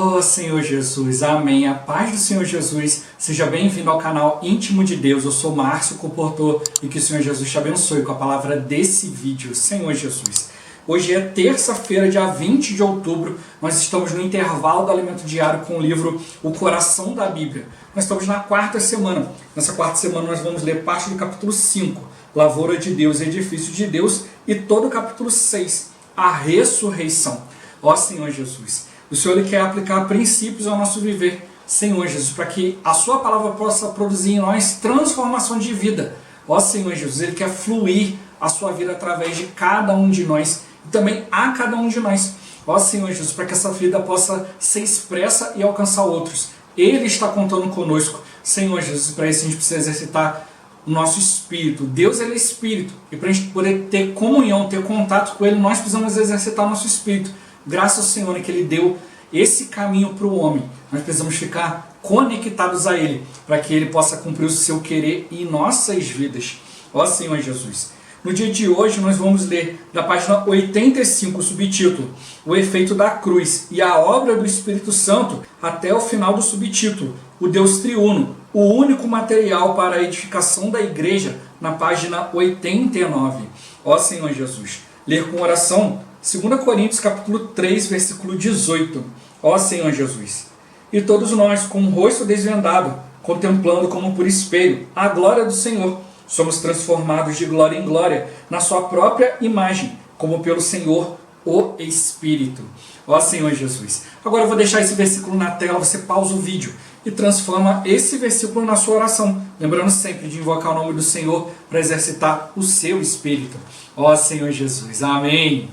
Oh Senhor Jesus, amém. A paz do Senhor Jesus, seja bem-vindo ao canal Íntimo de Deus. Eu sou Márcio Comportor e que o Senhor Jesus te abençoe com a palavra desse vídeo. Senhor Jesus, hoje é terça-feira, dia 20 de outubro, nós estamos no intervalo do alimento diário com o livro O Coração da Bíblia. Nós estamos na quarta semana. Nessa quarta semana nós vamos ler parte do capítulo 5, Lavoura de Deus, Edifício de Deus, e todo o capítulo 6, a ressurreição. Ó Senhor Jesus, o Senhor ele quer aplicar princípios ao nosso viver, Senhor Jesus, para que a sua palavra possa produzir em nós transformação de vida. Ó Senhor Jesus, ele quer fluir a sua vida através de cada um de nós e também a cada um de nós. Ó Senhor Jesus, para que essa vida possa ser expressa e alcançar outros. Ele está contando conosco, Senhor Jesus, para isso a gente precisa exercitar o nosso espírito. Deus ele é espírito e para a gente poder ter comunhão, ter contato com ele, nós precisamos exercitar o nosso espírito. Graças ao Senhor que ele deu esse caminho para o homem. Nós precisamos ficar conectados a ele, para que ele possa cumprir o seu querer em nossas vidas. Ó Senhor Jesus. No dia de hoje nós vamos ler da página 85, o subtítulo, O Efeito da Cruz e a Obra do Espírito Santo, até o final do subtítulo, O Deus Triuno, o único material para a edificação da igreja, na página 89. Ó Senhor Jesus. Ler com oração 2 Coríntios capítulo 3, versículo 18. Ó Senhor Jesus. E todos nós, com o rosto desvendado, contemplando como por espelho a glória do Senhor, somos transformados de glória em glória, na sua própria imagem, como pelo Senhor, o Espírito. Ó Senhor Jesus. Agora eu vou deixar esse versículo na tela, você pausa o vídeo e transforma esse versículo na sua oração. Lembrando sempre de invocar o nome do Senhor para exercitar o seu Espírito. Ó Senhor Jesus. Amém.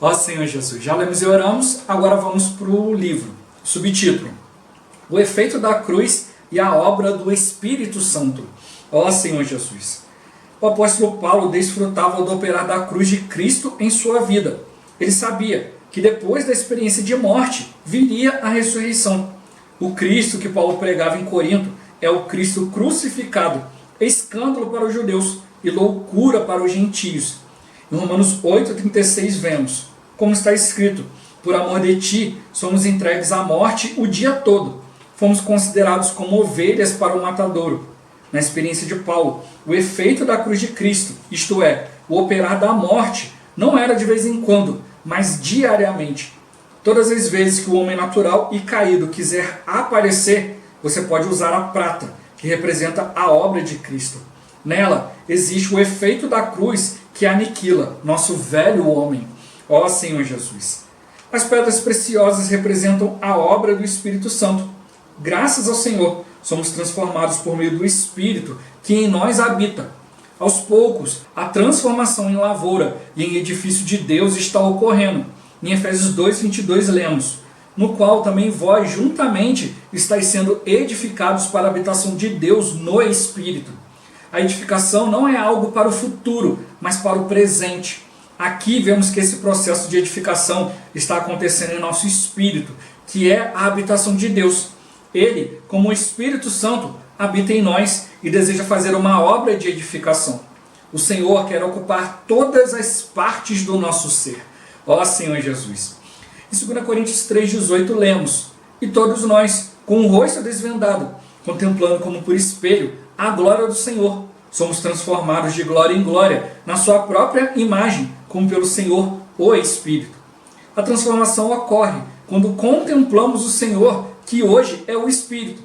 Ó Senhor Jesus, já lemos e oramos, agora vamos para o livro. Subtítulo, O Efeito da Cruz e a Obra do Espírito Santo. Ó Senhor Jesus. O apóstolo Paulo desfrutava do operar da cruz de Cristo em sua vida. Ele sabia que depois da experiência de morte, viria a ressurreição. O Cristo que Paulo pregava em Corinto é o Cristo crucificado, escândalo para os judeus e loucura para os gentios. Em Romanos 8,36 vemos, como está escrito, por amor de ti, somos entregues à morte o dia todo. Fomos considerados como ovelhas para o matadouro. Na experiência de Paulo, o efeito da cruz de Cristo, isto é, o operar da morte, não era de vez em quando, mas diariamente. Todas as vezes que o homem natural e caído quiser aparecer, você pode usar a prata, que representa a obra de Cristo. Nela existe o efeito da cruz que aniquila nosso velho homem. Ó Senhor Jesus. As pedras preciosas representam a obra do Espírito Santo. Graças ao Senhor, somos transformados por meio do Espírito que em nós habita. Aos poucos, a transformação em lavoura e em edifício de Deus está ocorrendo. Em Efésios 2:22 lemos, no qual também vós juntamente estáis sendo edificados para a habitação de Deus no Espírito. A edificação não é algo para o futuro, mas para o presente. Aqui vemos que esse processo de edificação está acontecendo em nosso espírito, que é a habitação de Deus. Ele, como o Espírito Santo, habita em nós e deseja fazer uma obra de edificação. O Senhor quer ocupar todas as partes do nosso ser. Ó Senhor Jesus. Em 2 Coríntios 3,18 lemos, e todos nós, com o rosto desvendado, contemplando como por espelho a glória do Senhor, somos transformados de glória em glória, na sua própria imagem, como pelo Senhor, o Espírito. A transformação ocorre quando contemplamos o Senhor, que hoje é o Espírito.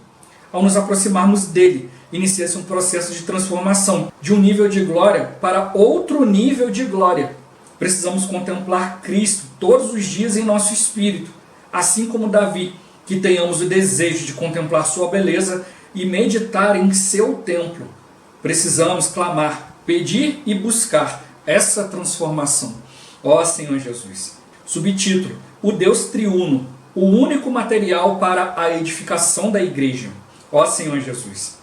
Ao nos aproximarmos dele, inicia-se um processo de transformação, de um nível de glória para outro nível de glória. Precisamos contemplar Cristo todos os dias em nosso espírito, assim como Davi, que tenhamos o desejo de contemplar sua beleza e meditar em seu templo. Precisamos clamar, pedir e buscar essa transformação. Ó Senhor Jesus. Subtítulo, O Deus Triuno, o único material para a edificação da igreja. Ó Senhor Jesus.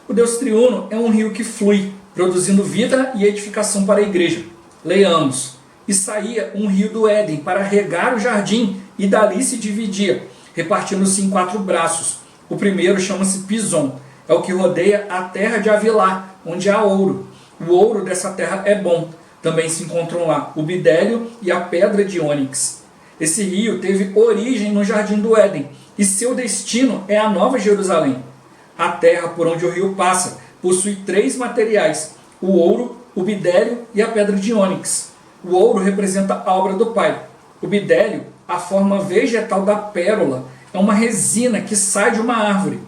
O Deus Triuno é um rio que flui, produzindo vida e edificação para a igreja. Leiamos. E saía um rio do Éden para regar o jardim e dali se dividia, repartindo-se em 4 braços. O primeiro chama-se Pison, é o que rodeia a terra de Avilá, onde há ouro. O ouro dessa terra é bom. Também se encontram lá o bidélio e a pedra de ônix. Esse rio teve origem no Jardim do Éden e seu destino é a Nova Jerusalém. A terra por onde o rio passa possui 3 materiais: o ouro, o bidélio e a pedra de ônix. O ouro representa a obra do Pai. O bidélio, a forma vegetal da pérola, é uma resina que sai de uma árvore.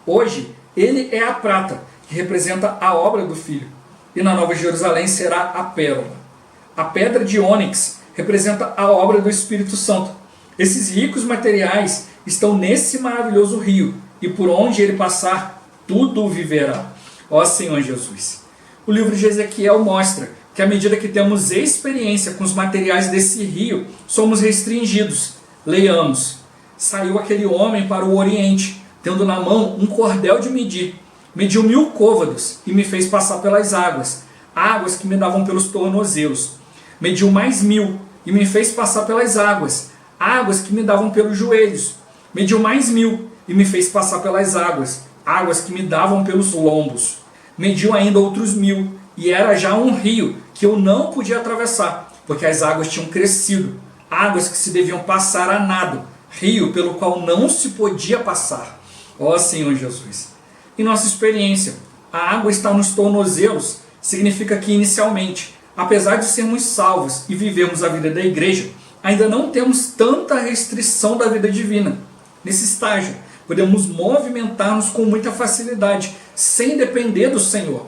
Hoje, ele é a prata, que representa a obra do Filho. E na Nova Jerusalém será a pérola. A pedra de ônix representa a obra do Espírito Santo. Esses ricos materiais estão nesse maravilhoso rio, e por onde ele passar, tudo viverá. Ó Senhor Jesus! O livro de Ezequiel mostra que à medida que temos experiência com os materiais desse rio, somos restringidos. Leiamos: saiu aquele homem para o oriente, tendo na mão um cordel de medir. Mediu 1000 côvados e me fez passar pelas águas, águas que me davam pelos tornozelos. Mediu mais 1000 e me fez passar pelas águas, águas que me davam pelos joelhos. Mediu mais 1000 e me fez passar pelas águas, águas que me davam pelos lombos. Mediu ainda outros 1000 e era já um rio que eu não podia atravessar, porque as águas tinham crescido, águas que se deviam passar a nado, rio pelo qual não se podia passar. Ó Senhor Jesus! Em nossa experiência, a água está nos tornozelos significa que inicialmente, apesar de sermos salvos e vivermos a vida da igreja, ainda não temos tanta restrição da vida divina. Nesse estágio, podemos movimentar-nos com muita facilidade, sem depender do Senhor.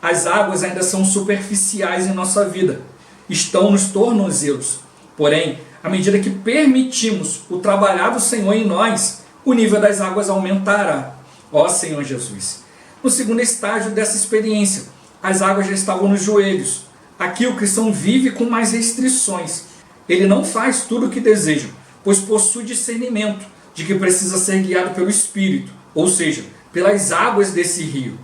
As águas ainda são superficiais em nossa vida, estão nos tornozelos. Porém, à medida que permitimos o trabalhar do Senhor em nós, o nível das águas aumentará. Ó Senhor Jesus! No segundo estágio dessa experiência, as águas já estavam nos joelhos. Aqui o cristão vive com mais restrições. Ele não faz tudo o que deseja, pois possui discernimento de que precisa ser guiado pelo Espírito, ou seja, pelas águas desse rio.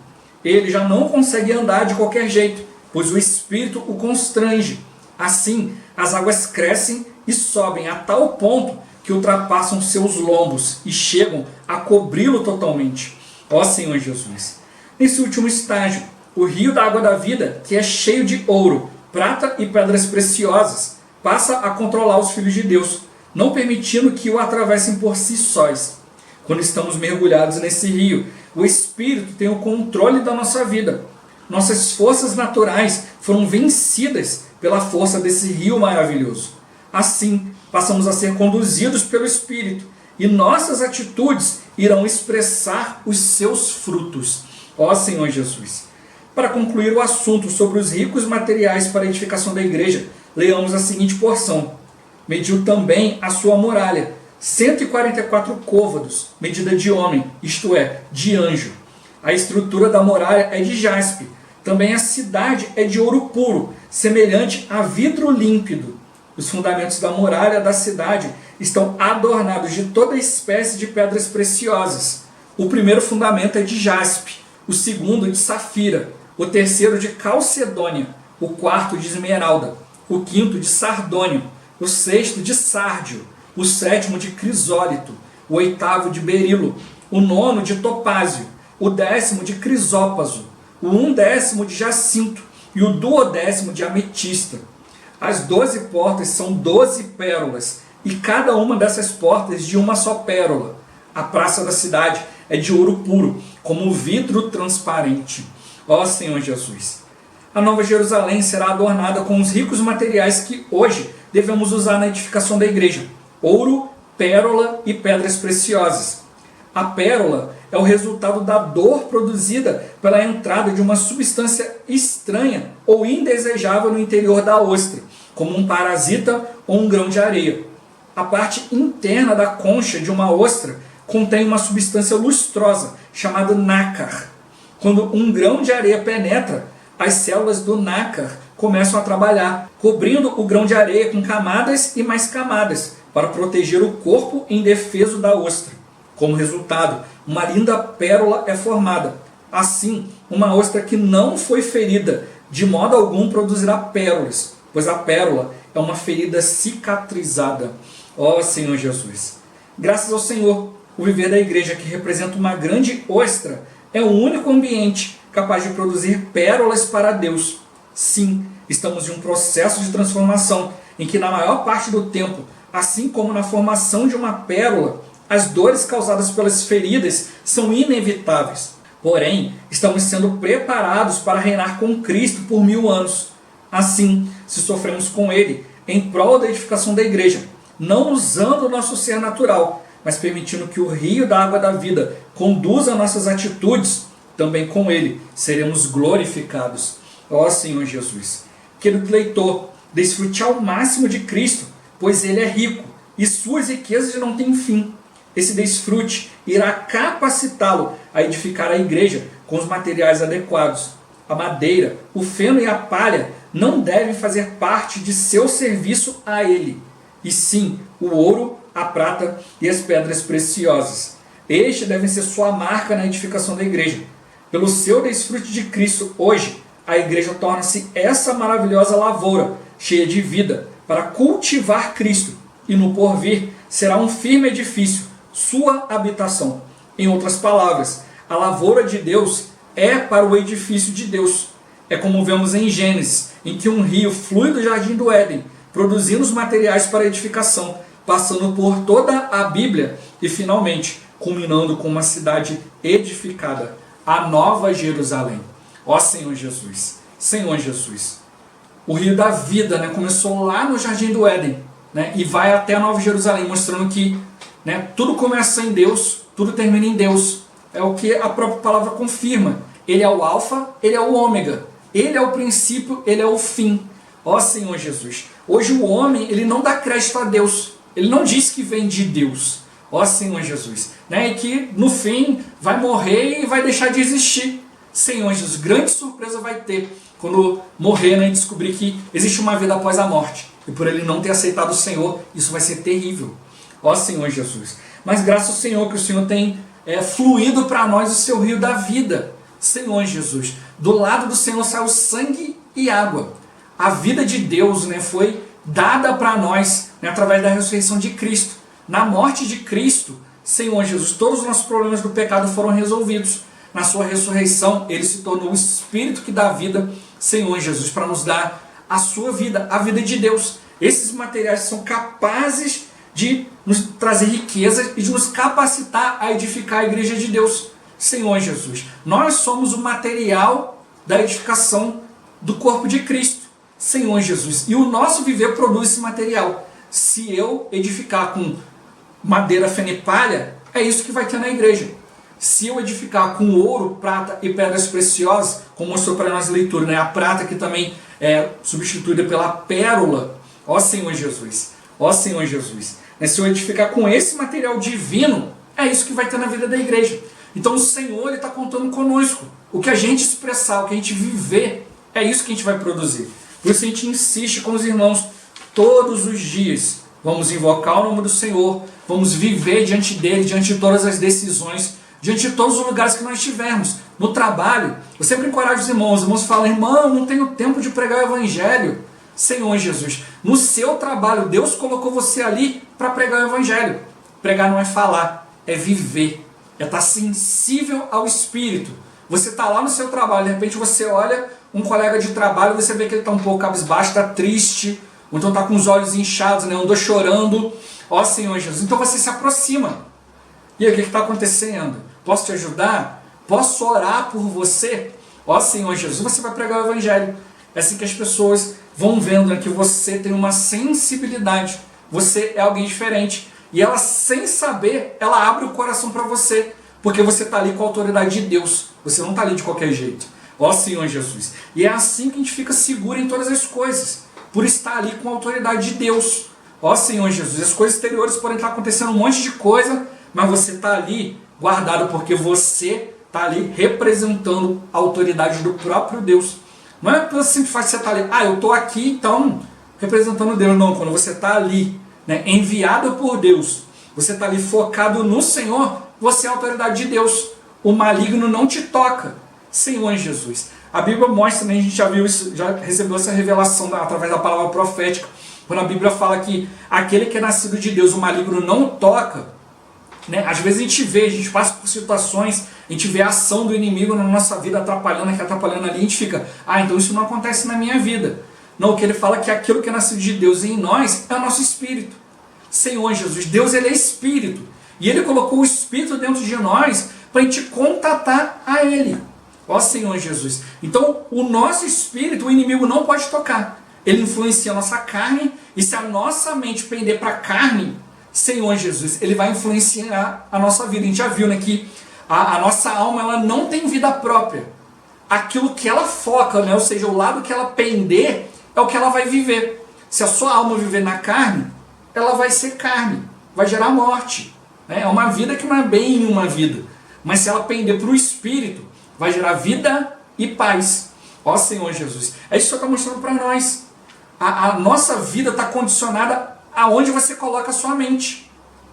Ele já não consegue andar de qualquer jeito, pois o Espírito o constrange. Assim, as águas crescem e sobem a tal ponto que ultrapassam seus lombos e chegam a cobri-lo totalmente. Ó Senhor Jesus! Nesse último estágio, o rio da água da vida, que é cheio de ouro, prata e pedras preciosas, passa a controlar os filhos de Deus, não permitindo que o atravessem por si sós. Quando estamos mergulhados nesse rio, o Espírito tem o controle da nossa vida. Nossas forças naturais foram vencidas pela força desse rio maravilhoso. Assim, passamos a ser conduzidos pelo Espírito e nossas atitudes irão expressar os seus frutos. Ó Senhor Jesus! Para concluir o assunto sobre os ricos materiais para a edificação da igreja, leamos a seguinte porção: mediu também a sua muralha, 144 côvados, medida de homem, isto é, de anjo. A estrutura da muralha é de jaspe. Também a cidade é de ouro puro, semelhante a vidro límpido. Os fundamentos da muralha da cidade estão adornados de toda espécie de pedras preciosas. O primeiro fundamento é de jaspe, o segundo de safira, o terceiro de calcedônia, o quarto de esmeralda, o quinto de sardônio, o sexto de sárdio, o sétimo de crisólito, o oitavo de berilo, o nono de topázio, o 10º de crisópaso, o 1/10 de jacinto e o 12º de ametista. As 12 portas são 12 pérolas, e cada uma dessas portas de uma só pérola. A praça da cidade é de ouro puro, como vidro transparente. Ó Senhor Jesus! A Nova Jerusalém será adornada com os ricos materiais que hoje devemos usar na edificação da igreja: ouro, pérola e pedras preciosas. A pérola é o resultado da dor produzida pela entrada de uma substância estranha ou indesejável no interior da ostra, como um parasita ou um grão de areia. A parte interna da concha de uma ostra contém uma substância lustrosa chamada nácar. Quando um grão de areia penetra, as células do nácar começam a trabalhar, cobrindo o grão de areia com camadas e mais camadas, para proteger o corpo indefeso da ostra. Como resultado, uma linda pérola é formada. Assim, uma ostra que não foi ferida, de modo algum produzirá pérolas, pois a pérola é uma ferida cicatrizada. Ó Senhor Jesus! Graças ao Senhor, o viver da igreja, que representa uma grande ostra, é o único ambiente capaz de produzir pérolas para Deus. Sim, estamos em um processo de transformação, em que na maior parte do tempo Assim como na formação de uma pérola, as dores causadas pelas feridas são inevitáveis. Porém, estamos sendo preparados para reinar com Cristo por 1000 anos. Assim, se sofremos com Ele, em prol da edificação da igreja, não usando o nosso ser natural, mas permitindo que o rio da água da vida conduza nossas atitudes, também com Ele seremos glorificados. Ó Senhor Jesus, querido leitor, desfrute ao máximo de Cristo, pois Ele é rico e suas riquezas não têm fim. Esse desfrute irá capacitá-lo a edificar a igreja com os materiais adequados. A madeira, o feno e a palha não devem fazer parte de seu serviço a Ele, e sim o ouro, a prata e as pedras preciosas. Estes devem ser sua marca na edificação da igreja. Pelo seu desfrute de Cristo hoje, a igreja torna-se essa maravilhosa lavoura, cheia de vida, para cultivar Cristo, e no porvir será um firme edifício, sua habitação. Em outras palavras, a lavoura de Deus é para o edifício de Deus. É como vemos em Gênesis, em que um rio flui do jardim do Éden, produzindo os materiais para a edificação, passando por toda a Bíblia e finalmente culminando com uma cidade edificada, a Nova Jerusalém. Ó Senhor Jesus, Senhor Jesus. O rio da vida, começou lá no jardim do Éden, e vai até a Nova Jerusalém, mostrando que tudo começa em Deus, tudo termina em Deus. É o que a própria palavra confirma. Ele é o alfa, ele é o ômega. Ele é o princípio, ele é o fim. Ó Senhor Jesus. Hoje o homem, ele não dá crédito a Deus. Ele não diz que vem de Deus. Ó Senhor Jesus. E que no fim vai morrer e vai deixar de existir. Senhor Jesus, grande surpresa vai ter quando morrer e descobrir que existe uma vida após a morte. E por ele não ter aceitado o Senhor, isso vai ser terrível. Ó Senhor Jesus. Mas graças ao Senhor que o Senhor tem fluído para nós o seu rio da vida. Senhor Jesus. Do lado do Senhor saiu sangue e água. A vida de Deus foi dada para nós através da ressurreição de Cristo. Na morte de Cristo, Senhor Jesus, todos os nossos problemas do pecado foram resolvidos. Na sua ressurreição, Ele se tornou o Espírito que dá vida, Senhor Jesus, para nos dar a sua vida, a vida de Deus. Esses materiais são capazes de nos trazer riqueza e de nos capacitar a edificar a igreja de Deus. Senhor Jesus, nós somos o material da edificação do corpo de Cristo. Senhor Jesus, e o nosso viver produz esse material. Se eu edificar com madeira, feno e palha, é isso que vai ter na igreja. Se eu edificar com ouro, prata e pedras preciosas, como mostrou para nós a leitura, a prata que também é substituída pela pérola, ó Senhor Jesus, ó Senhor Jesus. Se eu edificar com esse material divino, é isso que vai ter na vida da igreja. Então o Senhor está contando conosco. O que a gente expressar, o que a gente viver, é isso que a gente vai produzir. Por isso a gente insiste com os irmãos todos os dias. Vamos invocar o nome do Senhor, vamos viver diante dele, diante de todas as decisões, diante de todos os lugares que nós estivermos. No trabalho, eu sempre encorajo os irmãos falam, irmão, não tenho tempo de pregar o evangelho. Senhor Jesus, no seu trabalho, Deus colocou você ali para pregar o evangelho. Pregar não é falar, é viver, é estar sensível ao Espírito. Você está lá no seu trabalho, de repente você olha um colega de trabalho, você vê que ele está um pouco cabisbaixo, está triste, ou então está com os olhos inchados, andou chorando. Ó Senhor Jesus, então você se aproxima. E aí, o que está acontecendo? Posso te ajudar? Posso orar por você? Ó Senhor Jesus, você vai pregar o evangelho. É assim que as pessoas vão vendo que você tem uma sensibilidade, você é alguém diferente. E ela, sem saber, ela abre o coração para você, porque você está ali com a autoridade de Deus. Você não está ali de qualquer jeito. Ó Senhor Jesus. E é assim que a gente fica seguro em todas as coisas, por estar ali com a autoridade de Deus. Ó Senhor Jesus. As coisas exteriores podem estar acontecendo um monte de coisa, mas você está ali guardado, porque você está ali representando a autoridade do próprio Deus. Não é pelo simples fato de você estar ali, eu estou aqui, então, representando Deus. Não, quando você está ali, enviado por Deus, você está ali focado no Senhor, você é a autoridade de Deus. O maligno não te toca. Senhor Jesus. A Bíblia mostra, a gente já viu isso, já recebeu essa revelação através da palavra profética, quando a Bíblia fala que aquele que é nascido de Deus, o maligno não toca. Às vezes a gente passa por situações, a gente vê a ação do inimigo na nossa vida atrapalhando aqui, atrapalhando ali, a gente fica, então isso não acontece na minha vida. Não, o que ele fala é que aquilo que é nascido de Deus em nós é o nosso espírito. Senhor Jesus, Deus ele é Espírito. E Ele colocou o Espírito dentro de nós para a gente contatar a Ele. Ó Senhor Jesus. Então, o nosso espírito, o inimigo não pode tocar. Ele influencia a nossa carne, e se a nossa mente pender para a carne, Senhor Jesus, Ele vai influenciar a nossa vida. A gente já viu, né, que a nossa alma ela não tem vida própria. Aquilo que ela foca, né, ou seja, o lado que ela pender, é o que ela vai viver. Se a sua alma viver na carne, ela vai ser carne, vai gerar morte. É uma vida que não é bem uma vida. Mas se ela pender para o Espírito, vai gerar vida e paz. Ó Senhor Jesus. É isso que o Senhor está mostrando para nós. A nossa vida está condicionada aonde você coloca a sua mente.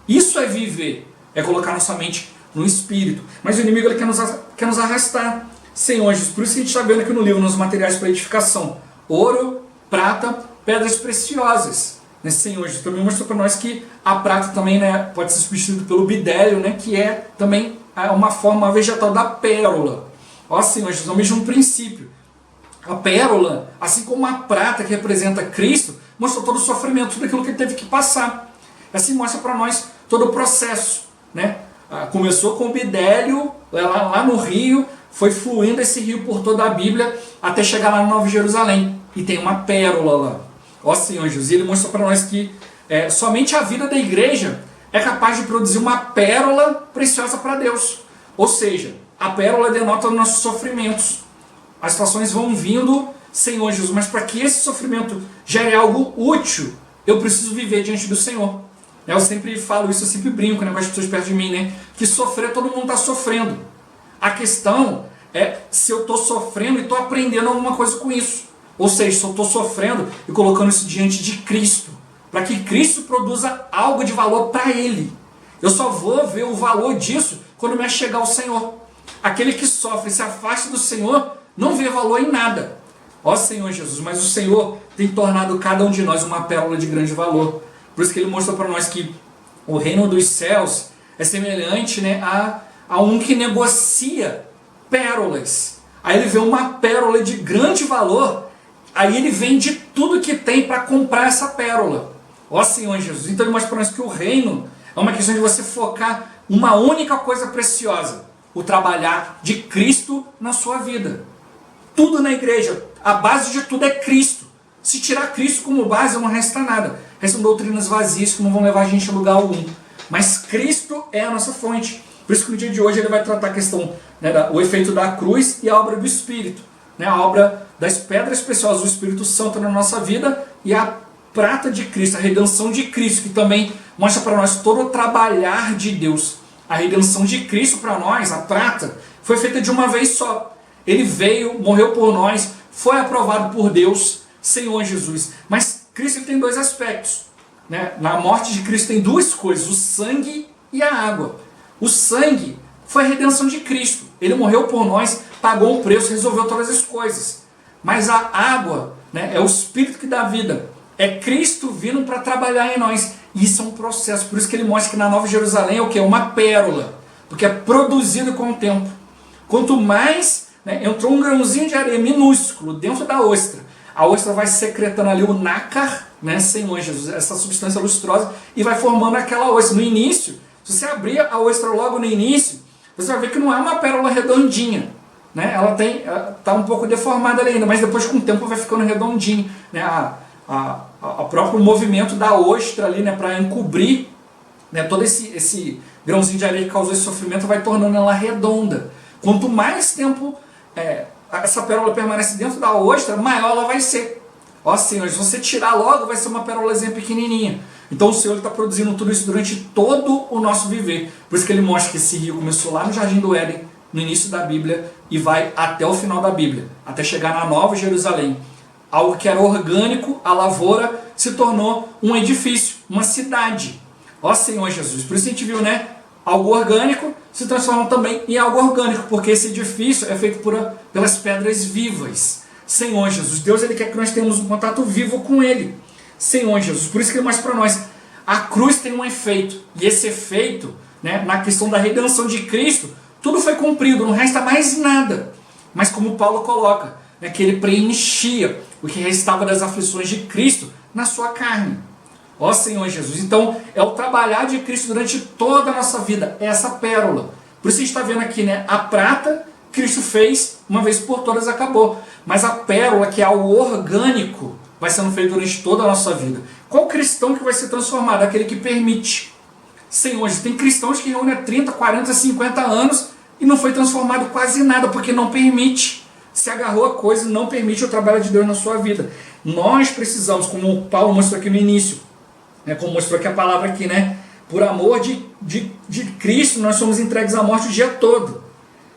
Isso é viver. É colocar nossa mente no Espírito. Mas o inimigo ele quer nos arrastar. Senhor Jesus. Por isso que a gente está vendo aqui no livro, nos materiais para edificação. Ouro, prata, pedras preciosas. Né, Senhor Jesus também mostrou para nós que a prata também, né, pode ser substituída pelo bidélio, né, que é também uma forma vegetal da pérola. Ó Senhor Jesus, é o mesmo princípio. A pérola, assim como a prata que representa Cristo, mostrou todo o sofrimento, tudo aquilo que ele teve que passar. Assim mostra para nós todo o processo. Né? Começou com o bidélio, lá no rio, foi fluindo esse rio por toda a Bíblia, até chegar lá no Nova Jerusalém. E tem uma pérola lá. Ó Senhor Jesus, ele mostrou para nós que somente a vida da igreja é capaz de produzir uma pérola preciosa para Deus. Ou seja, a pérola denota os nossos sofrimentos. As situações vão vindo, Senhor Jesus, mas para que esse sofrimento gere algo útil, eu preciso viver diante do Senhor. Eu sempre falo isso, eu sempre brinco, né, com as pessoas perto de mim, né, que sofrer, todo mundo está sofrendo. A questão é se eu estou sofrendo e estou aprendendo alguma coisa com isso. Ou seja, se eu estou sofrendo e colocando isso diante de Cristo, para que Cristo produza algo de valor para Ele. Eu só vou ver o valor disso quando me achegar ao Senhor. Aquele que sofre e se afasta do Senhor não vê valor em nada. Ó Senhor Jesus, mas o Senhor tem tornado cada um de nós uma pérola de grande valor. Por isso que Ele mostrou para nós que o reino dos céus é semelhante, né, a um que negocia pérolas. Aí ele vê uma pérola de grande valor, aí ele vende tudo que tem para comprar essa pérola. Ó Senhor Jesus, então Ele mostra para nós que o reino é uma questão de você focar uma única coisa preciosa, o trabalhar de Cristo na sua vida. Tudo na igreja, a base de tudo é Cristo. Se tirar Cristo como base, não resta nada. Restam doutrinas vazias que não vão levar a gente a lugar algum. Mas Cristo é a nossa fonte. Por isso que no dia de hoje ele vai tratar a questão, né, o efeito da cruz e a obra do Espírito. Né, a obra das pedras preciosas do Espírito Santo na nossa vida e a prata de Cristo, a redenção de Cristo, que também mostra para nós todo o trabalhar de Deus. A redenção de Cristo para nós, a prata, foi feita de uma vez só. Ele veio, morreu por nós, foi aprovado por Deus, Senhor Jesus. Mas Cristo ele tem dois aspectos. Né? Na morte de Cristo tem duas coisas, o sangue e a água. O sangue foi a redenção de Cristo. Ele morreu por nós, pagou o preço, resolveu todas as coisas. Mas a água, né, é o Espírito que dá vida. É Cristo vindo para trabalhar em nós. E isso é um processo. Por isso que ele mostra que na Nova Jerusalém é o que? É uma pérola. Porque é produzido com o tempo. Quanto mais, né, entrou um grãozinho de areia minúsculo dentro da ostra. A ostra vai secretando ali o nácar, né, Senhor Jesus, essa substância lustrosa, e vai formando aquela ostra. No início, se você abrir a ostra logo no início, você vai ver que não é uma pérola redondinha. Né? Ela está um pouco deformada ali ainda, mas depois com o tempo vai ficando redondinho. Né? O próprio movimento da ostra ali, né, para encobrir, né, todo esse grãozinho de areia que causou esse sofrimento, vai tornando ela redonda. Quanto mais tempo essa pérola permanece dentro da ostra, maior ela vai ser. Ó Senhor, se você tirar logo, vai ser uma pérolazinha pequenininha. Então o Senhor está produzindo tudo isso durante todo o nosso viver. Por isso que ele mostra que esse rio começou lá no Jardim do Éden, no início da Bíblia, e vai até o final da Bíblia, até chegar na Nova Jerusalém. Algo que era orgânico, a lavoura, se tornou um edifício, uma cidade. Ó Senhor Jesus, por isso a gente viu, né? Algo orgânico se transforma também em algo orgânico, porque esse edifício é feito pelas pedras vivas. Senhor Jesus, Deus ele quer que nós tenhamos um contato vivo com Ele. Senhor Jesus, por isso que ele mostra para nós, a cruz tem um efeito, e esse efeito, né, na questão da redenção de Cristo, tudo foi cumprido, não resta mais nada. Mas como Paulo coloca, né, que ele preenchia o que restava das aflições de Cristo na sua carne. Ó Senhor Jesus. Então, é o trabalhar de Cristo durante toda a nossa vida. É essa pérola. Por isso a gente está vendo aqui, né? A prata, Cristo fez, uma vez por todas acabou. Mas a pérola, que é algo orgânico, vai sendo feito durante toda a nossa vida. Qual cristão que vai ser transformado? Aquele que permite. Senhor, tem cristãos que reúnem há 30, 40, 50 anos e não foi transformado quase nada, porque não permite. Se agarrou a coisa e não permite o trabalho de Deus na sua vida. Nós precisamos, como o Paulo mostrou aqui no início, né, como mostrou aqui a palavra aqui, né? Por amor de Cristo, nós somos entregues à morte o dia todo.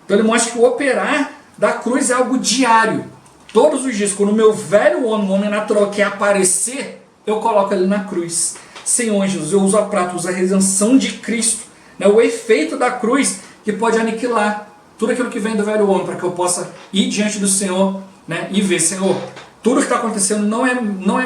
Então ele mostra que o operar da cruz é algo diário. Todos os dias, quando o meu velho homem, o homem natural, quer aparecer, eu coloco ele na cruz. Senhor Jesus, eu uso a prata, uso a redenção de Cristo, né, o efeito da cruz que pode aniquilar tudo aquilo que vem do velho homem, para que eu possa ir diante do Senhor, né, e ver, Senhor, tudo que está acontecendo não é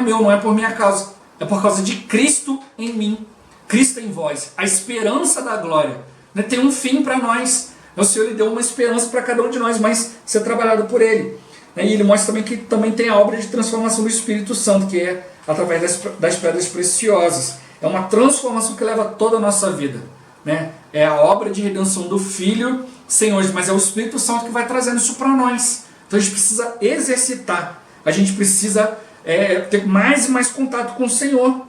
meu, não é por minha causa, é por causa de Cristo em mim, Cristo em vós, a esperança da glória, né, tem um fim para nós. O Senhor ele deu uma esperança para cada um de nós, mas ser trabalhado por Ele. E ele mostra também que também tem a obra de transformação do Espírito Santo, que é através das pedras preciosas. É uma transformação que leva toda a nossa vida, né? É a obra de redenção do Filho, Senhor, mas é o Espírito Santo que vai trazendo isso para nós. Então a gente precisa exercitar, a gente precisa ter mais e mais contato com o Senhor.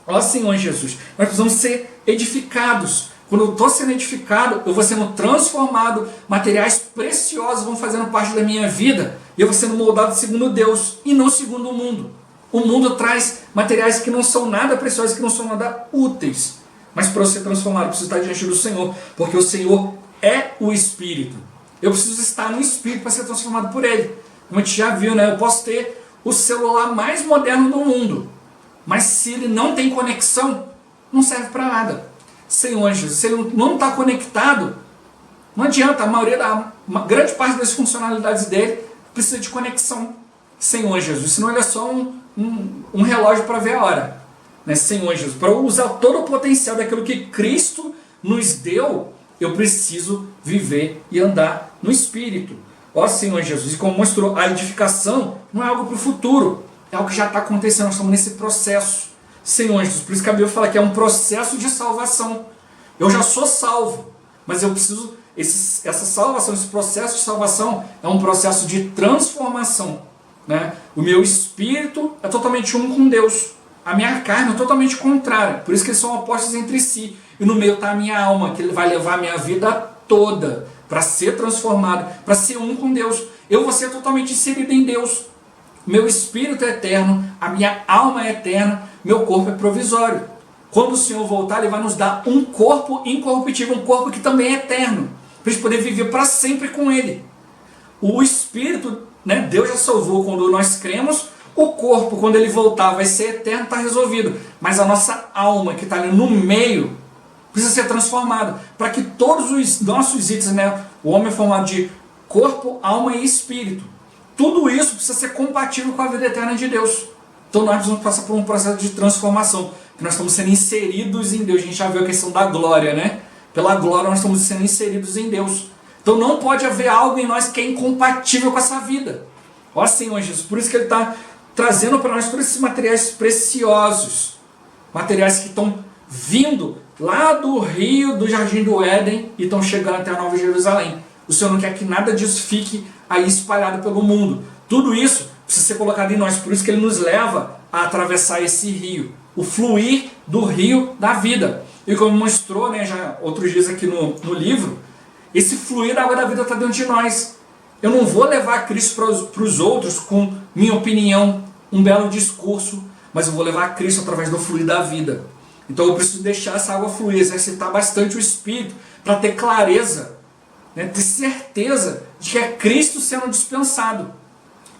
Ó Senhor Jesus, nós precisamos ser edificados. Quando eu estou sendo edificado, eu vou sendo transformado, materiais preciosos vão fazendo parte da minha vida, e eu vou sendo moldado segundo Deus, e não segundo o mundo. O mundo traz materiais que não são nada preciosos, que não são nada úteis. Mas para eu ser transformado, eu preciso estar diante do Senhor, porque o Senhor é o Espírito. Eu preciso estar no Espírito para ser transformado por Ele. Como a gente já viu, né? Eu posso ter o celular mais moderno do mundo, mas se ele não tem conexão, não serve para nada. Senhor Jesus, se ele não está conectado, não adianta, uma grande parte das funcionalidades dele precisa de conexão. Senhor Jesus, senão ele é só um relógio para ver a hora, né? Senhor Jesus, para usar todo o potencial daquilo que Cristo nos deu, eu preciso viver e andar no Espírito. Ó Senhor Jesus, e como mostrou, a edificação não é algo para o futuro, é algo que já está acontecendo, nós estamos nesse processo. Senhor Jesus, por isso que a Bíblia fala que é um processo de salvação. Eu já sou salvo, mas eu preciso, essa salvação, esse processo de salvação é um processo de transformação, né? O meu espírito é totalmente um com Deus, a minha carne é totalmente contrária, por isso que eles são opostos entre si, e no meio está a minha alma, que ele vai levar a minha vida toda para ser transformado, para ser um com Deus. Eu vou ser totalmente inserido em Deus. Meu espírito é eterno, a minha alma é eterna, meu corpo é provisório. Quando o Senhor voltar, Ele vai nos dar um corpo incorruptível, um corpo que também é eterno, para a gente poder viver para sempre com Ele. O espírito, né, Deus já salvou quando nós cremos, o corpo, quando ele voltar, vai ser eterno, está resolvido. Mas a nossa alma, que está ali no meio, precisa ser transformada, para que todos os nossos itens, né, o homem é formado de corpo, alma e espírito. Tudo isso precisa ser compatível com a vida eterna de Deus. Então nós precisamos passar por um processo de transformação, que nós estamos sendo inseridos em Deus. A gente já viu a questão da glória, né? Pela glória nós estamos sendo inseridos em Deus. Então não pode haver algo em nós que é incompatível com essa vida. Ó Senhor Jesus, por isso que Ele está trazendo para nós todos esses materiais preciosos, materiais que estão vindo lá do rio do Jardim do Éden e estão chegando até a Nova Jerusalém. O Senhor não quer que nada disso fique aí espalhado pelo mundo. Tudo isso precisa ser colocado em nós, por isso que Ele nos leva a atravessar esse rio, o fluir do rio da vida. E como mostrou, né, já outros dias aqui no livro, esse fluir da água da vida está dentro de nós. Eu não vou levar Cristo para os outros com minha opinião, um belo discurso, mas eu vou levar Cristo através do fluir da vida. Então eu preciso deixar essa água fluir, exercitar bastante o Espírito, para ter clareza, né, ter certeza de que é Cristo sendo dispensado.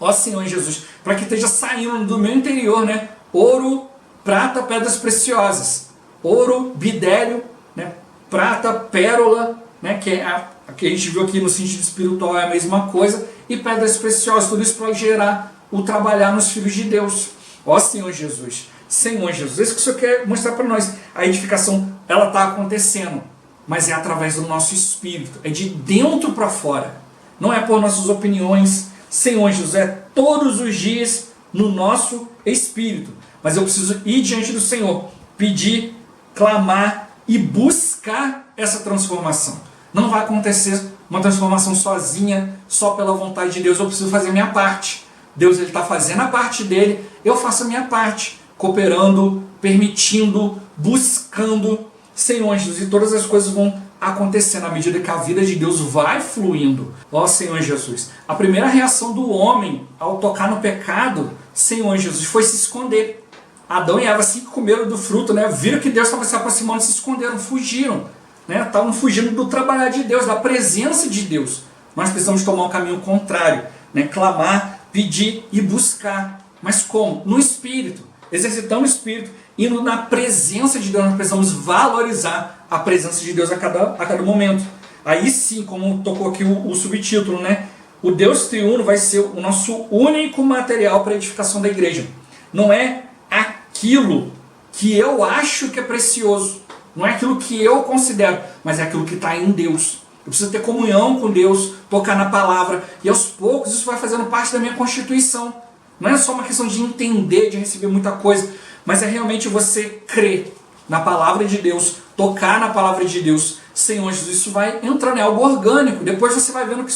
Ó Senhor Jesus, para que esteja saindo do meu interior, né, ouro, prata, pedras preciosas. Ouro, bidélio, né, prata, pérola, né, que é a que a gente viu aqui no sentido espiritual, é a mesma coisa, e pedras preciosas, tudo isso para gerar o trabalhar nos filhos de Deus. Ó Senhor Jesus, Senhor Jesus, isso que o Senhor quer mostrar para nós. A edificação, ela está acontecendo, mas é através do nosso espírito, é de dentro para fora, não é por nossas opiniões. Senhor Jesus, é todos os dias no nosso espírito, mas eu preciso ir diante do Senhor, pedir, clamar e buscar essa transformação. Não vai acontecer uma transformação sozinha, só pela vontade de Deus. Eu preciso fazer a minha parte. Deus está fazendo a parte dele, eu faço a minha parte, cooperando, permitindo, buscando, Senhor Jesus, e todas as coisas vão acontecendo à medida que a vida de Deus vai fluindo. Ó Senhor Jesus, a primeira reação do homem ao tocar no pecado, Senhor Jesus, foi se esconder. Adão e Eva, assim que comeram do fruto, né, viram que Deus estava se aproximando, se esconderam, fugiram, né, estavam fugindo do trabalhar de Deus, da presença de Deus. Nós precisamos tomar um caminho contrário, né, clamar, pedir e buscar. Mas como? No Espírito, exercitando o Espírito, indo na presença de Deus. Nós precisamos valorizar a presença de Deus a cada momento. Aí sim, como tocou aqui o subtítulo, né, o Deus triuno vai ser o nosso único material para a edificação da igreja. Não é aquilo que eu acho que é precioso, não é aquilo que eu considero, mas é aquilo que está em Deus. Eu preciso ter comunhão com Deus, tocar na palavra, e aos poucos isso vai fazendo parte da minha constituição. Não é só uma questão de entender, de receber muita coisa, mas é realmente você crer na palavra de Deus, tocar na palavra de Deus. Senhor Jesus, isso vai entrando, é algo orgânico. Depois você vai vendo que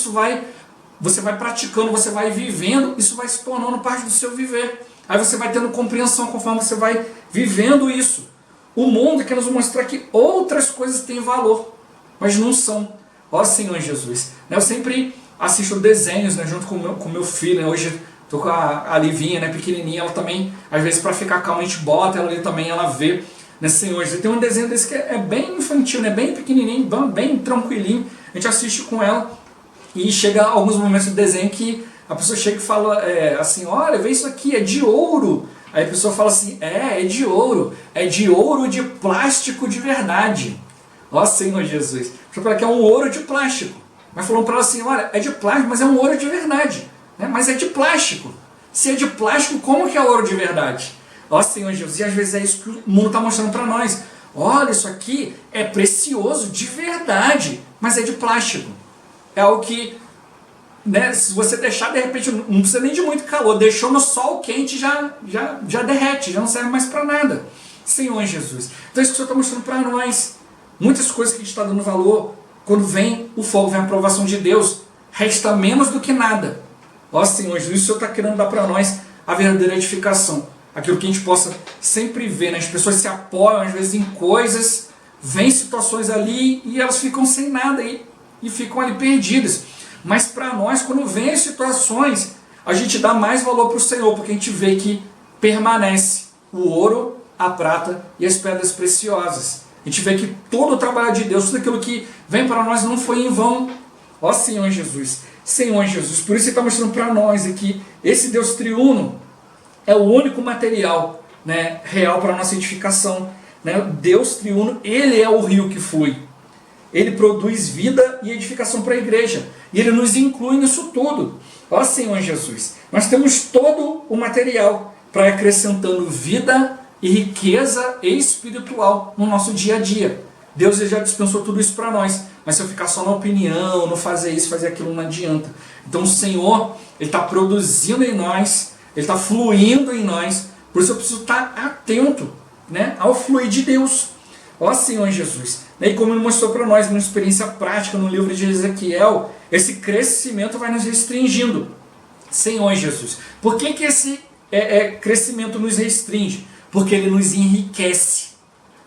você vai praticando, você vai vivendo, isso vai se tornando parte do seu viver. Aí você vai tendo compreensão conforme você vai vivendo isso. O mundo quer nos mostrar que outras coisas têm valor, mas não são. Ó Senhor Jesus, eu sempre assisto desenhos, né, junto com meu filho, né? Hoje estou com a Livinha, né, pequenininha, ela também, às vezes para ficar calma, a gente bota ela ali também, ela vê, né, Senhor Jesus. Tem um desenho desse que é bem infantil, né, bem pequenininho, bem tranquilinho, a gente assiste com ela e chega alguns momentos do desenho que a pessoa chega e fala assim, olha, vê isso aqui, é de ouro. Aí a pessoa fala assim, é de ouro de plástico de verdade. Ó Senhor Jesus, você fala que é um ouro de plástico, mas falou para ela assim, olha, é de plástico, mas é um ouro de verdade, né? Mas é de plástico. Se é de plástico, como que é ouro de verdade? Ó Senhor Jesus, e às vezes é isso que o mundo está mostrando para nós. Olha, isso aqui é precioso de verdade, mas é de plástico. É algo que, né, se você deixar, de repente, não precisa nem de muito calor, deixou no sol quente, já derrete, já não serve mais para nada. Senhor Jesus. Então isso que o Senhor está mostrando para nós. Muitas coisas que a gente está dando valor, quando vem o fogo, vem a aprovação de Deus, resta menos do que nada. Ó Senhor Jesus, o Senhor está querendo dar para nós a verdadeira edificação. Aquilo que a gente possa sempre ver, né? As pessoas se apoiam às vezes em coisas, vêm situações ali e elas ficam sem nada e ficam ali perdidas. Mas para nós, quando vem as situações, a gente dá mais valor para o Senhor, porque a gente vê que permanece o ouro, a prata e as pedras preciosas. A gente vê que todo o trabalho de Deus, tudo aquilo que vem para nós não foi em vão. Ó Senhor Jesus, Senhor Jesus, por isso Ele está mostrando para nós que esse Deus triuno é o único material, né, real para a nossa edificação. Né? Deus triuno, Ele é o rio que flui. Ele produz vida e edificação para a igreja. E Ele nos inclui nisso tudo. Ó Senhor Jesus, nós temos todo o material para ir acrescentando vida e riqueza espiritual no nosso dia a dia. Deus já dispensou tudo isso para nós. Mas se eu ficar só na opinião, não fazer isso, fazer aquilo, não adianta. Então o Senhor, Ele está produzindo em nós, Ele está fluindo em nós. Por isso eu preciso estar atento, né, ao fluir de Deus. Ó Senhor Jesus. E como Ele mostrou para nós, uma experiência prática no livro de Ezequiel, esse crescimento vai nos restringindo. Senhor Jesus. Por que esse crescimento nos restringe? Porque Ele nos enriquece.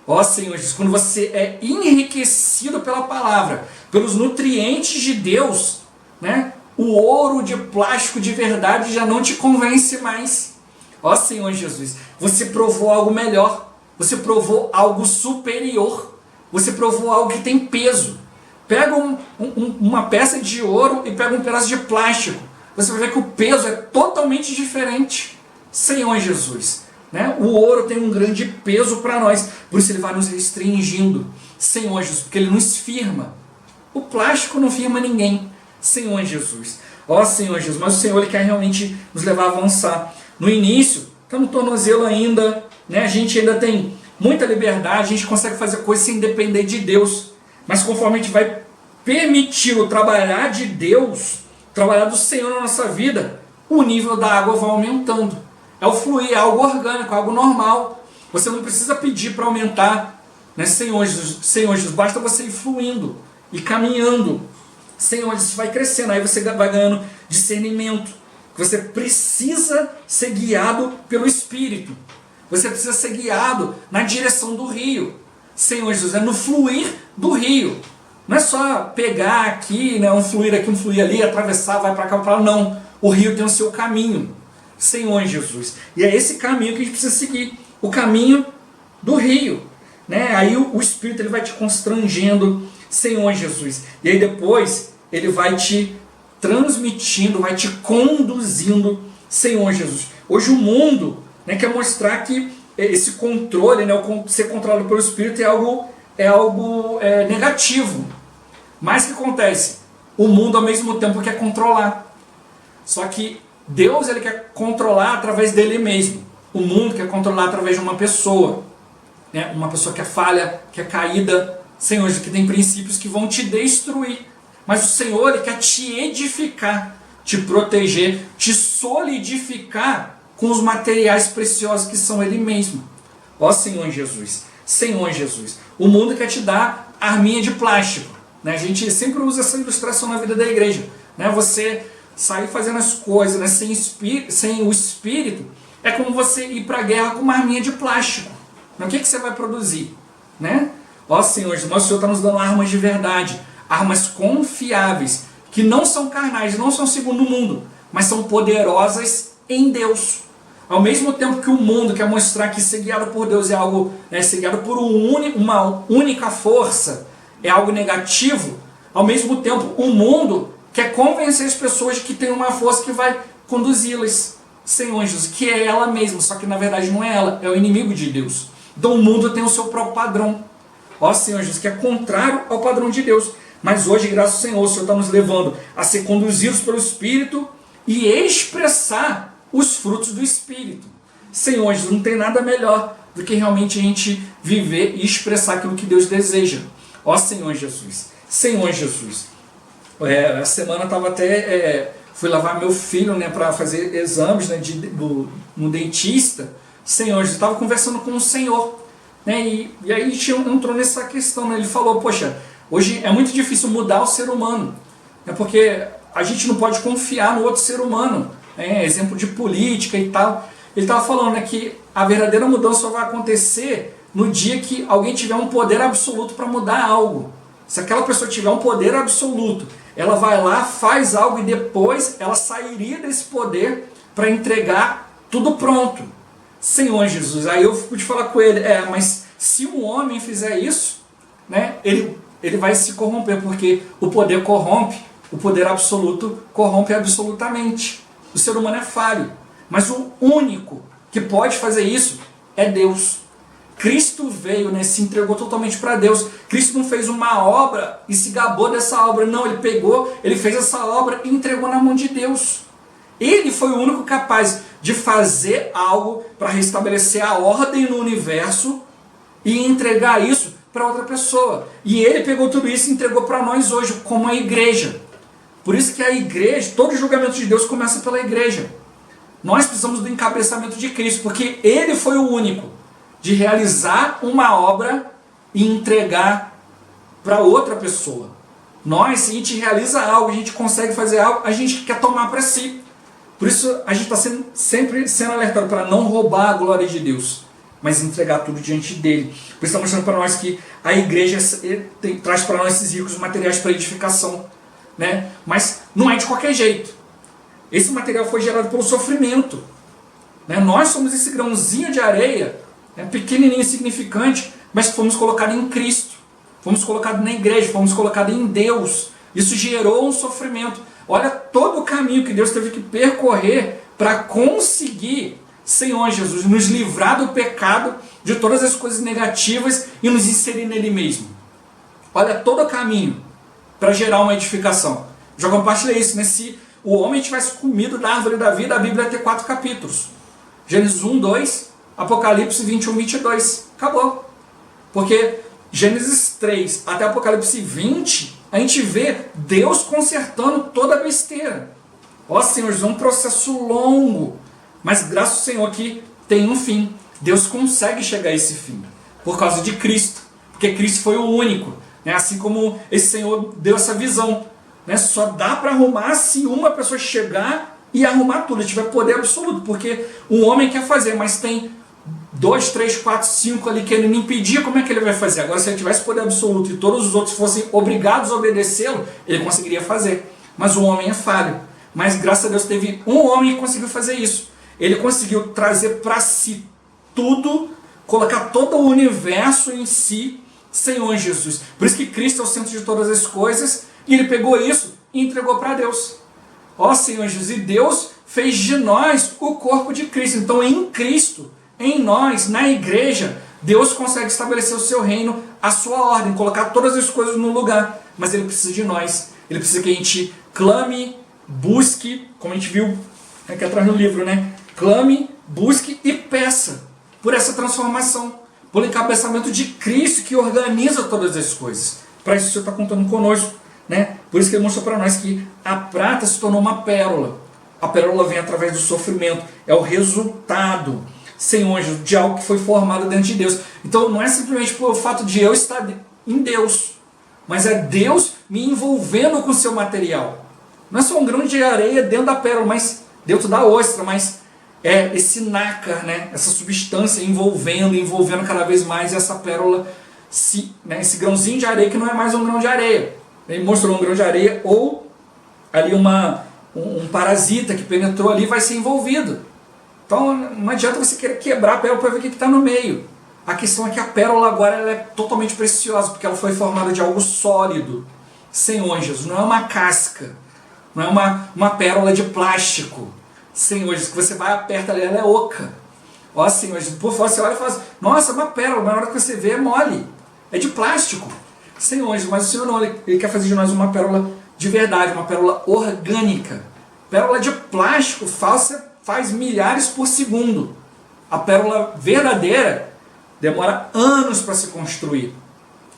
Ó Senhor Jesus, quando você é enriquecido pela palavra, pelos nutrientes de Deus, né, o ouro de plástico de verdade já não te convence mais. Ó Senhor Jesus, você provou algo melhor, você provou algo superior, você provou algo que tem peso. Pega uma peça de ouro e pega um pedaço de plástico, você vai ver que o peso é totalmente diferente. Senhor Jesus, né? O ouro tem um grande peso para nós, por isso ele vai nos restringindo. Senhor Jesus, porque ele nos firma. O plástico não firma ninguém. Senhor Jesus. Ó Senhor Jesus, mas o Senhor Ele quer realmente nos levar a avançar. No início, está no tornozelo ainda, né? A gente ainda tem muita liberdade, a gente consegue fazer coisas sem depender de Deus. Mas conforme a gente vai permitir o trabalhar de Deus, trabalhar do Senhor na nossa vida, o nível da água vai aumentando. É o fluir, é algo orgânico, algo normal. Você não precisa pedir para aumentar, né? Senhor Jesus, basta você ir fluindo e caminhando. Senhor, isso vai crescendo, aí você vai ganhando discernimento. Você precisa ser guiado pelo Espírito. Você precisa ser guiado na direção do rio. Senhor Jesus, é no fluir do rio. Não é só pegar aqui, né, um fluir aqui, um fluir ali, atravessar, vai para cá, para lá. Não. O rio tem o seu caminho. Senhor Jesus. E é esse caminho que a gente precisa seguir. O caminho do rio. Né? Aí o Espírito ele vai te constrangendo, Senhor Jesus. E aí depois ele vai te transmitindo, vai te conduzindo, Senhor Jesus. Hoje o mundo, né, quer mostrar que esse controle, né, ser controlado pelo Espírito é algo negativo. Mas o que acontece? O mundo ao mesmo tempo quer controlar. Só que Deus ele quer controlar através dele mesmo. O mundo quer controlar através de uma pessoa. Né? Uma pessoa que é falha, que é caída. Senhor, que tem princípios que vão te destruir. Mas o Senhor ele quer te edificar, te proteger, te solidificar com os materiais preciosos que são Ele mesmo. Ó Senhor Jesus, Senhor Jesus. O mundo quer te dar arminha de plástico. Né? A gente sempre usa essa ilustração na vida da igreja. Né? Você sair fazendo as coisas, né? sem o Espírito, é como você ir para a guerra com uma arminha de plástico. Mas o que você vai produzir? Né? Ó Senhor, nosso Senhor está nos dando armas de verdade, armas confiáveis, que não são carnais, não são segundo o mundo, mas são poderosas em Deus. Ao mesmo tempo que o mundo quer mostrar que ser guiado por Deus é algo, né, ser guiado por uma única força é algo negativo, ao mesmo tempo o mundo quer convencer as pessoas de que tem uma força que vai conduzi-las, Senhor Jesus, que é ela mesma, só que na verdade não é ela, é o inimigo de Deus. Então o mundo tem o seu próprio padrão. Ó Senhor Jesus, que é contrário ao padrão de Deus. Mas hoje, graças ao Senhor, o Senhor está nos levando a ser conduzidos pelo Espírito e expressar os frutos do Espírito. Senhor Jesus, não tem nada melhor do que realmente a gente viver e expressar aquilo que Deus deseja. Ó Senhor Jesus, Senhor Jesus. A semana estava até... fui levar meu filho, né, para fazer exames, né, no dentista. Senhor Jesus, estava conversando com o Senhor. Né, e aí a gente entrou nessa questão. Né, ele falou, poxa, hoje é muito difícil mudar o ser humano. Né, porque a gente não pode confiar no outro ser humano. Exemplo de política e tal. Ele estava falando, né, que a verdadeira mudança só vai acontecer no dia que alguém tiver um poder absoluto para mudar algo. Se aquela pessoa tiver um poder absoluto, ela vai lá, faz algo e depois ela sairia desse poder para entregar tudo pronto. Senhor Jesus, aí eu pude falar com ele, mas se um homem fizer isso, né, ele vai se corromper, porque o poder corrompe, o poder absoluto corrompe absolutamente. O ser humano é falho, mas o único que pode fazer isso é Deus. Cristo veio, né, se entregou totalmente para Deus. Cristo não fez uma obra e se gabou dessa obra. Não, ele pegou, ele fez essa obra e entregou na mão de Deus. Ele foi o único capaz de fazer algo para restabelecer a ordem no universo e entregar isso para outra pessoa. E ele pegou tudo isso e entregou para nós hoje, como a igreja. Por isso que a igreja, todo julgamento de Deus começa pela igreja. Nós precisamos do encabeçamento de Cristo, porque ele foi o único de realizar uma obra e entregar para outra pessoa. Nós, se a gente realiza algo, a gente consegue fazer algo, a gente quer tomar para si. Por isso a gente está sempre sendo alertado para não roubar a glória de Deus, mas entregar tudo diante dele. Por isso está mostrando para nós que a igreja traz para nós esses ricos materiais para edificação. Né? Mas não é de qualquer jeito. Esse material foi gerado pelo sofrimento. Né? Nós somos esse grãozinho de areia, né, pequenininho, insignificante, mas fomos colocados em Cristo, fomos colocados na igreja, fomos colocados em Deus. Isso gerou um sofrimento. Olha todo o caminho que Deus teve que percorrer para conseguir, Senhor Jesus, nos livrar do pecado, de todas as coisas negativas e nos inserir nele mesmo. Olha todo o caminho para gerar uma edificação. Já compartilhei isso, né? Se o homem tivesse comido da árvore da vida, a Bíblia ia ter 4 capítulos. Gênesis 1, 2, Apocalipse 21, 22. Acabou. Porque Gênesis 3 até Apocalipse 20, a gente vê Deus consertando toda a besteira. Ó Senhor, é um processo longo, mas graças ao Senhor que tem um fim. Deus consegue chegar a esse fim por causa de Cristo, porque Cristo foi o único, né? Assim como esse Senhor deu essa visão, né? Só dá para arrumar se uma pessoa chegar e arrumar tudo, tiver poder absoluto, porque um homem quer fazer, mas tem 2, 3, 4, 5 ali querendo impedir, como é que ele vai fazer? Agora, se ele tivesse poder absoluto e todos os outros fossem obrigados a obedecê-lo, ele conseguiria fazer. Mas o homem é falho. Mas graças a Deus teve um homem que conseguiu fazer isso. Ele conseguiu trazer para si tudo, colocar todo o universo em si, Senhor Jesus. Por isso que Cristo é o centro de todas as coisas, e ele pegou isso e entregou para Deus. Ó Senhor Jesus, e Deus fez de nós o corpo de Cristo. Então em Cristo, em nós, na igreja, Deus consegue estabelecer o seu reino, a sua ordem, colocar todas as coisas no lugar. Mas ele precisa de nós. Ele precisa que a gente clame, busque, como a gente viu aqui atrás no livro, né? Clame, busque e peça por essa transformação, pelo encabeçamento de Cristo que organiza todas as coisas. Para isso o Senhor está contando conosco, né? Por isso que ele mostrou para nós que a prata se tornou uma pérola. A pérola vem através do sofrimento, é o resultado, Senhor, de algo que foi formado dentro de Deus. Então não é simplesmente pelo fato de eu estar em Deus, mas é Deus me envolvendo com o seu material. Não é só um grão de areia dentro da pérola, mas dentro da ostra, mas é esse nácar, né? Essa substância envolvendo cada vez mais essa pérola, né? Esse grãozinho de areia que não é mais um grão de areia. Ele mostrou um grão de areia ou ali um parasita que penetrou ali vai ser envolvido. Então não adianta você querer quebrar a pérola para ver o que está no meio. A questão é que a pérola agora ela é totalmente preciosa, porque ela foi formada de algo sólido. Senhor Jesus, não é uma casca, não é uma pérola de plástico. Senhor Jesus, que você vai aperta ali, ela é oca. Ó Senhor Jesus, por favor, você olha e fala assim, nossa, é uma pérola, mas na hora que você vê é mole, é de plástico. Senhor Jesus, mas o Senhor não, Ele quer fazer de nós uma pérola de verdade, uma pérola orgânica. Pérola de plástico falsa faz milhares por segundo. A pérola verdadeira demora anos para se construir.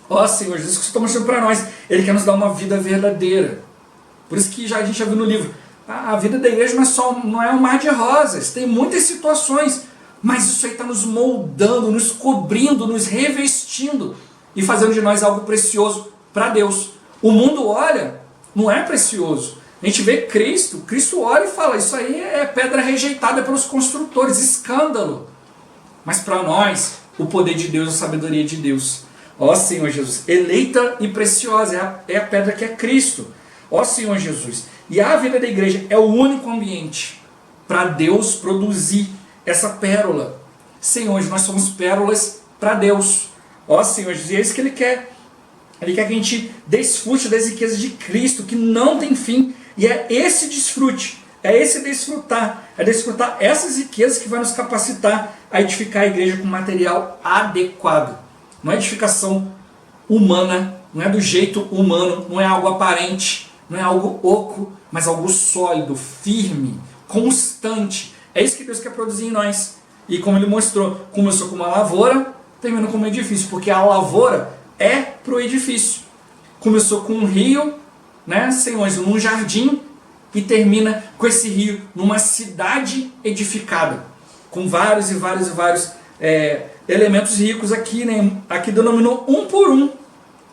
Ó Senhor Jesus, que você está mostrando para nós. Ele quer nos dar uma vida verdadeira. Por isso que a gente já viu no livro, a vida da igreja não é um mar de rosas. Tem muitas situações, mas isso aí está nos moldando, nos cobrindo, nos revestindo e fazendo de nós algo precioso para Deus. O mundo olha, não é precioso. A gente vê Cristo olha e fala, isso aí é pedra rejeitada pelos construtores, escândalo. Mas para nós, o poder de Deus, a sabedoria de Deus. Ó Senhor Jesus, eleita e preciosa, é a pedra que é Cristo. Ó Senhor Jesus, e a vida da igreja é o único ambiente para Deus produzir essa pérola. Senhor, nós somos pérolas para Deus. Ó Senhor Jesus, e é isso que Ele quer. Ele quer que a gente desfrute das riquezas de Cristo, que não tem fim. E é esse desfrute, é esse desfrutar essas riquezas que vai nos capacitar a edificar a igreja com material adequado. Não é edificação humana, não é do jeito humano, não é algo aparente, não é algo oco, mas algo sólido, firme, constante. É isso que Deus quer produzir em nós. E como Ele mostrou, começou com uma lavoura, terminou com um edifício, porque a lavoura é para o edifício. Começou com um rio, né, Senhor, num jardim, e termina com esse rio numa cidade edificada, com vários e vários e vários elementos ricos aqui, né? Aqui denominou um por um,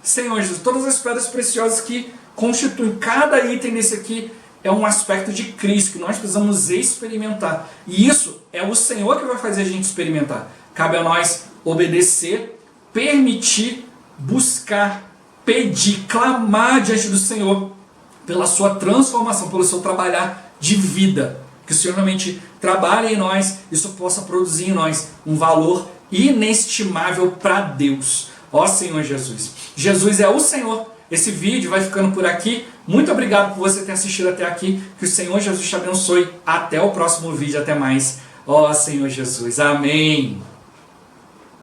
Senhor Jesus, todas as pedras preciosas que constituem cada item desse aqui é um aspecto de Cristo que nós precisamos experimentar. E isso é o Senhor que vai fazer a gente experimentar. Cabe a nós obedecer, permitir, buscar, pedir, clamar diante do Senhor pela sua transformação, pelo seu trabalhar de vida. Que o Senhor realmente trabalhe em nós, isso possa produzir em nós um valor inestimável para Deus. Ó Senhor Jesus. Jesus é o Senhor. Esse vídeo vai ficando por aqui. Muito obrigado por você ter assistido até aqui. Que o Senhor Jesus te abençoe. Até o próximo vídeo. Até mais. Ó Senhor Jesus. Amém.